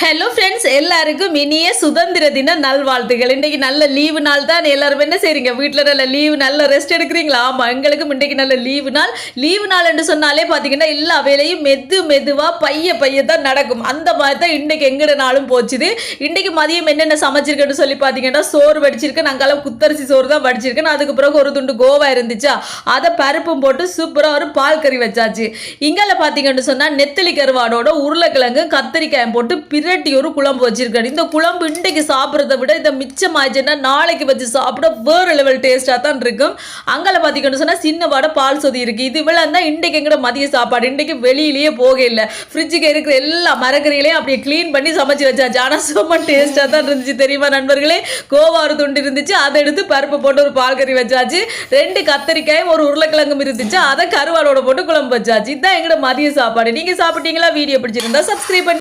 Hello friends, எல்லாருக்கும் இனிய சுதந்திர தின நல்வாழ்த்துகள். இன்றைக்கு நல்ல லீவு நாள் தான். எல்லாரும் என்ன செய்றீங்க? வீட்டில் நல்ல லீவு, நல்ல ரெஸ்ட் எடுக்கிறீங்களா? ஆமாம், எங்களுக்கும் இன்றைக்கு நல்ல லீவு நாள். லீவு நாள் என்று சொன்னாலே பார்த்தீங்கன்னா எல்லா வேலையும் மெதுவாக பைய தான் நடக்கும். அந்த மாதிரி தான் இன்றைக்கு எங்கட நாளும் போச்சுது. இன்றைக்கு மதியம் என்னென்ன சமைச்சிருக்கேன்னு சொல்லி பார்த்தீங்கன்னா, சோறு வடிச்சிருக்கேன். நாங்களாம் குத்தரிசி சோறு தான் வடிச்சிருக்கேன். அதுக்கு பிறகு ஒரு துண்டு கோவா இருந்துச்சா, அதை பருப்பும் போட்டு சூப்பராக ஒரு பால் கறி வச்சாச்சு. இங்கால பார்த்தீங்கன்னு சொன்னால் நெத்தலி கருவாடோட உருளைக்கிழங்கு கத்திரிக்காயம் போட்டு பிரட்டி ஒரு குழம்பு வச்சிருக்காரு. இந்த குழம்பு இன்றைக்கு சாப்பிட்றத விட இதை மிச்சமாச்சுன்னா நாளைக்கு வச்சு சாப்பிட வேறு லெவல் டேஸ்டாக தான் இருக்கும். அங்கே பார்த்தீங்கன்னு சொன்னால் சின்ன வாடை பால் சொதி இருக்குது. இது இவ்வளோ தான் இன்றைக்கு எங்கட மதிய சாப்பாடு. இன்றைக்கு வெளியிலேயே போக இல்லை. ஃப்ரிட்ஜுக்கு இருக்கிற எல்லா மரக்கறிகளையும் அப்படியே க்ளீன் பண்ணி சமைச்சு வச்சாச்சு. ஆனால் சும்மா டேஸ்ட்டாக தான் இருந்துச்சு தெரியுமா நண்பர்களே. கோவா ஒரு துண்டு இருந்துச்சு, அதை எடுத்து பருப்பு போட்டு ஒரு பால் கறி வச்சாச்சு. 2 கத்திரிக்காயும் ஒரு உருளைக்கிழங்கும் இருந்துச்சு, அதை கருவாடோட போட்டு குழம்பு வச்சாச்சு. இதுதான் எங்கட மதிய சாப்பாடு. நீங்கள் சாப்பிட்டீங்களா? வீடியோ பிடிச்சிருந்தா சப்ஸ்கிரைப் பண்ணி